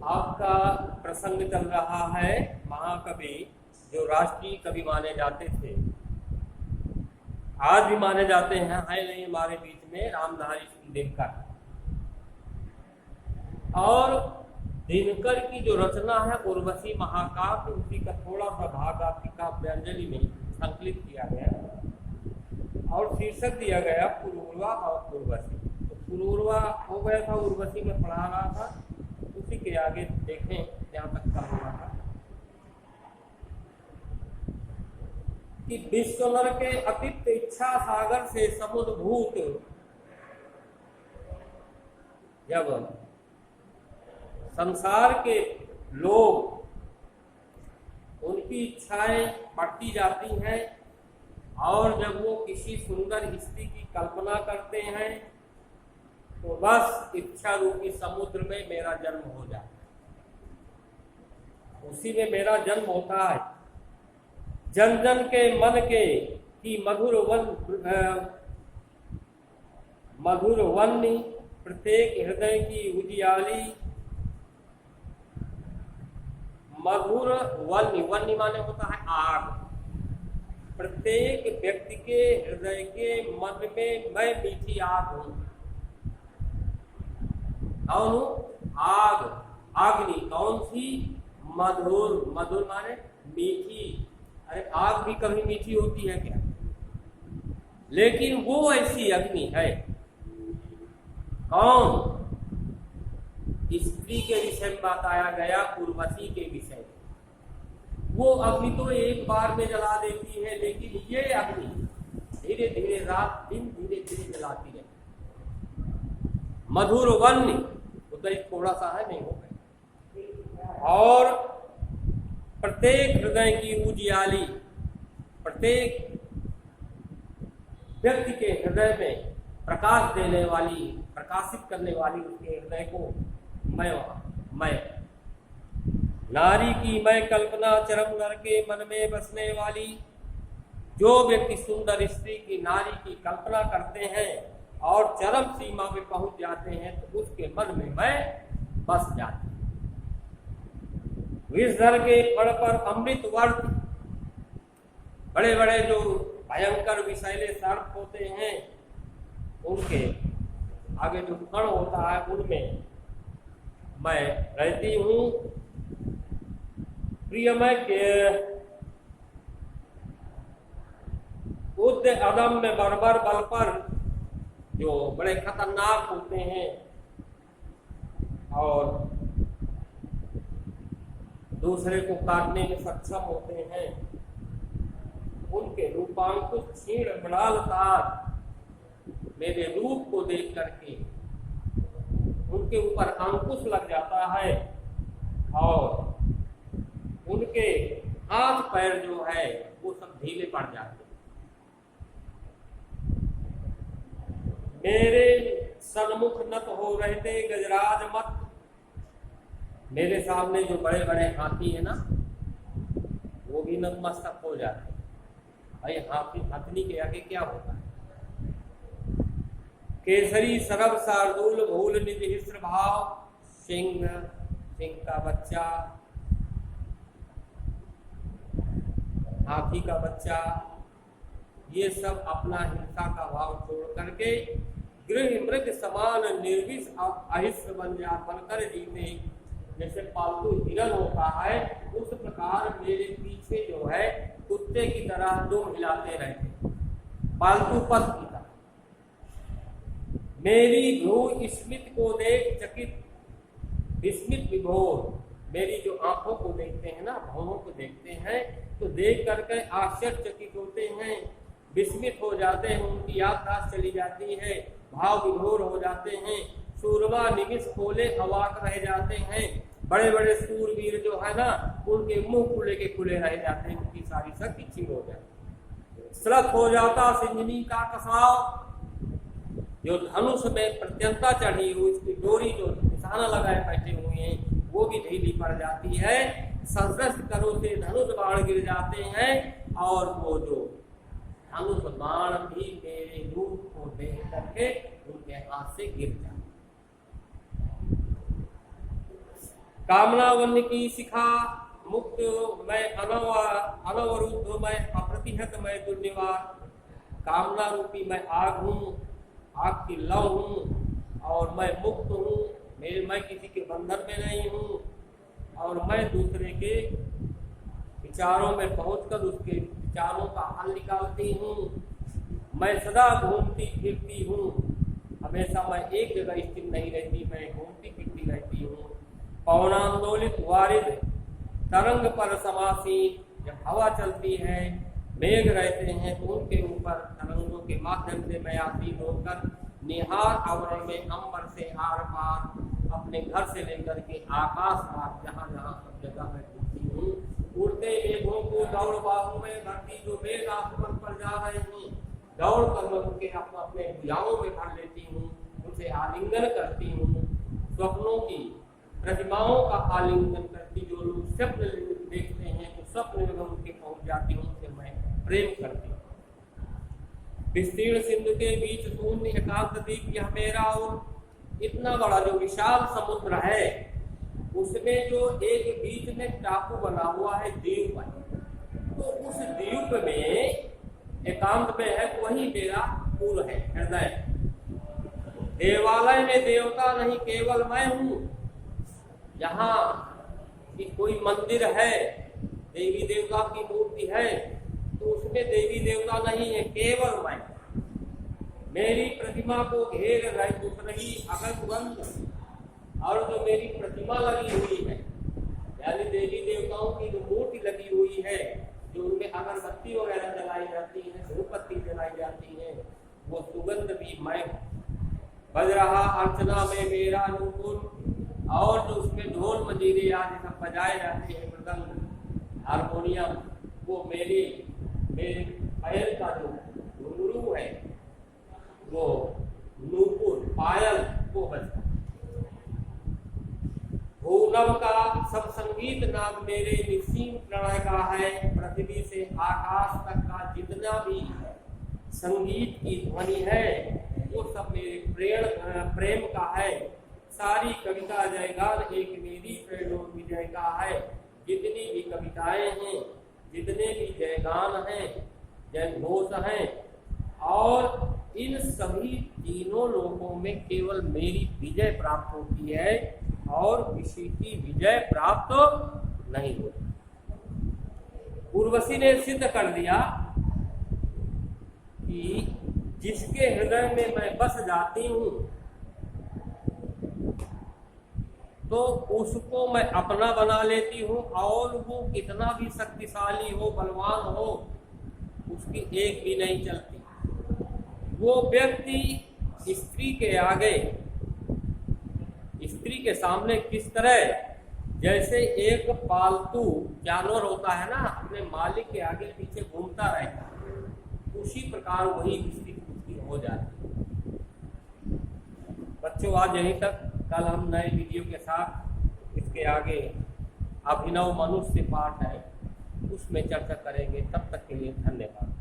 आपका प्रसंग चल रहा है महाकवि जो राष्ट्रीय कवि माने जाते थे, आज भी माने जाते हैं, है नहीं हमारे बीच में, रामधारी दिनकर। और दिनकर की जो रचना है उर्वशी महाकाव्य, उसी का थोड़ा सा भाग आपकी काव्यांजलि में संकलित किया गया और शीर्षक दिया गया पुरूरवा और उर्वशी। तो पुरूरवा हो गया था, उर्वशी में पढ़ा रहा था, उसी के आगे देखें जहाँ तक का हुआ था कि विश्वनर के अतिप्त इच्छा सागर से समुद्भूत जब संसार के लोग, उनकी इच्छाएं बढ़ती जाती हैं और जब वो किसी सुंदर स्त्री की कल्पना करते हैं तो बस इच्छा रूपी समुद्र में मेरा जन्म हो जाता है, उसी में मेरा जन्म होता है। जन जन के मन के की मधुर वन्य, प्रत्येक हृदय की उजियाली, मधुर वन्य, वन्य माने होता है आग, प्रत्येक व्यक्ति के हृदय के मन में मैं मीठी आग हूं। कौन हूं? आग, अग्नि। कौन सी? मधुर, मधुर माने मीठी। अरे आग भी कभी मीठी होती है क्या? लेकिन वो ऐसी अग्नि है। कौन? स्त्री के विषय में बताया गया, उर्वशी के विषय में। वो अग्नि तो एक बार में जला देती है, लेकिन ये अग्नि धीरे धीरे रात दिन धीरे धीरे जलाती है। मधुर वन्य तो थोड़ा सा है, नहीं हो गया। और प्रत्येक हृदय की उजियाली, प्रत्येक व्यक्ति के हृदय में प्रकाश देने वाली, प्रकाशित करने वाली उसके हृदय को मैं नारी की मैं कल्पना, चरम नर के मन में बसने वाली। जो व्यक्ति सुंदर स्त्री की, नारी की कल्पना करते हैं और चरम सीमा पे पहुंच जाते हैं तो उसके मन में मैं बस जाती। विषधर के फल पर अमृत वर्त, बड़े बड़े जो भयंकर विषैले सर्प होते हैं उनके आगे जो कण होता है उनमें मैं रहती हूँ। प्रियमय के उद्य अदम में बर्बर बल पर, जो बड़े खतरनाक होते हैं और दूसरे को काटने में सक्षम होते हैं, उनके रूपांकुश क्षीण मृणालता मेरे रूप को देख करके उनके ऊपर अंकुश लग जाता है और उनके हाथ पैर जो है वो सब ढीले पड़ जाते हैं। मेरे सन्मुख नत हो रहते गजराज मत, मेरे सामने जो बड़े बड़े हाथी है ना वो भी नतमस्तक हो जाते हैं। भाई हाथी, हथनी के आगे क्या होता है? केसरी सरब शार्दूल भूल निज हिस्र भाव, सिंह, सिंह का बच्चा, हाथी का बच्चा, ये सब अपना हिंसा का भाव छोड़ करके गृह मृग समान निर्विष अहिंस बनकर जीते। जैसे पालतू हिरन होता है उस प्रकार मेरे पीछे जो है कुत्ते की तरह दुम हिलाते रहते, पालतू पशु की तरह। मेरी भ्रू स्मित को देख चकित विस्मित विभोर, मेरी जो आंखों को देखते हैं ना, भौहों को देखते हैं तो देख करके आश्चर्यचकित होते हैं, विस्मित हो जाते हैं, उनकी याददाश्त चली जाती है, भाव विभोर हो जाते हैं, सूरमा निमिष खोले अवाक रह जाते हैं। बड़े बड़े सूरवीर जो है ना उनके मुंह खुले के खुले रह जाते हैं, उनकी सारी शक्ति छीन हो जाती है। श्रद्ध हो जाता सिंजनी का कसाव, जो धनुष में प्रत्यंता चढ़ी हुई उसकी डोरी जो निशाना लगाए बैठे हुए हैं वो भी ढीली पड़ जाती है। सशस्त्र करो से धनुष बाण गिर जाते हैं और वो जो धनुष बाण भी मेरे रूप को देख करके उनके हाथ से गिर जाते। कामना वन की शिखा मुक्त मैं अनवरुद्ध मैं अप्रतिहत मैं दुर्निवार। कामना रूपी मैं आग हूँ, आग की लौ हूँ और मैं मुक्त हूँ। मैं किसी के बंधन में नहीं हूँ और मैं दूसरे के विचारों में पहुंचकर उसके विचारों का हल निकालती हूँ। मैं सदा घूमती फिरती हूँ, हमेशा मैं एक जगह स्थिर नहीं रहती, मैं घूमती फिरती रहती हूँ। पवनांदोलित वारिद तरंग पर समासीन, जब हवा चलती है मेघ रहते हैं तो उनके ऊपर तरंगों के माध्यम से मैं आसीन होकर निहार आवरण में अंबर से आर पार अपने घर से लेकर के आकाश पार जहाँ जहाँ सब जगह मैं घूमती हूँ। उड़ते मेघों को दौड़ बाहू में भरती, जो मेघ आसमान पर जा रहे हैं दौड़ कर मैं उनके अपने भुजाओं में भर लेती हूँ, उनसे आलिंगन करती हूँ। स्वप्नों की प्रतिमाओं का आलिंगन करती, जो लोग स्वप्न देखते हैं तो स्वप्न में उनके पहुंच जाती हूँ, उनसे मैं प्रेम करती हूँ। विस्तीर्ण सिंधु के बीच शून्य एकांत द्वीप यह मेरा, और इतना बड़ा जो विशाल समुद्र है उसमें जो एक बीच में टापू बना हुआ है द्वीप है, तो उस द्वीप में एकांत में है वही मेरा कुल है, हृदय। देवालय में देवता नहीं केवल मैं हूँ। यहाँ कि कोई मंदिर है, देवी देवता की मूर्ति है, तो उसमें देवी देवता नहीं है, केवल मैं। मेरी प्रतिमा को घेर रही अगल बंद, और जो मेरी प्रतिमा लगी हुई है यानी देवी देवताओं की जो मूर्ति लगी हुई है, जो उनमें अगरबत्ती वगैरह जलाई जाती है, धूपबत्ती जलाई जाती है, वो सुगंध भी मैं बज रहा अर्चना में मेरा नूपुर, और जो उसमें ढोल मंजीरे आदि सब बजाए जाते हैं, मृदंग हारमोनियम, वो मेरे पायल का जो घुंघरू है, वो नूपुर पायल वो बजता। भूनव का सब संगीत नाम मेरे निसीम प्रणय का है। पृथ्वी से आकाश तक का जितना भी संगीत की ध्वनि है वो सब मेरे प्रेम का है। सारी कविता जयगान एक मेरी प्रेरणा विजय का है। जितनी भी कविताएं हैं, जितने भी जयगान हैं, जय घोष हैं, और इन सभी तीनों लोगों में केवल मेरी विजय प्राप्त होती है और किसी की विजय प्राप्त नहीं होती। उर्वशी ने सिद्ध कर दिया कि जिसके हृदय में मैं बस जाती हूँ तो उसको मैं अपना बना लेती हूँ, और वो कितना भी शक्तिशाली हो, बलवान हो, उसकी एक भी नहीं चलती। वो व्यक्ति स्त्री के आगे, स्त्री के सामने किस तरह जैसे एक पालतू जानवर होता है ना, अपने मालिक के आगे पीछे घूमता रहता है, उसी प्रकार वही स्थिति हो जाती है। बच्चों आज यहीं तक, कल हम नए वीडियो के साथ इसके आगे अभिनव मनुष्य पाठ है उसमें चर्चा करेंगे। तब तक के लिए धन्यवाद।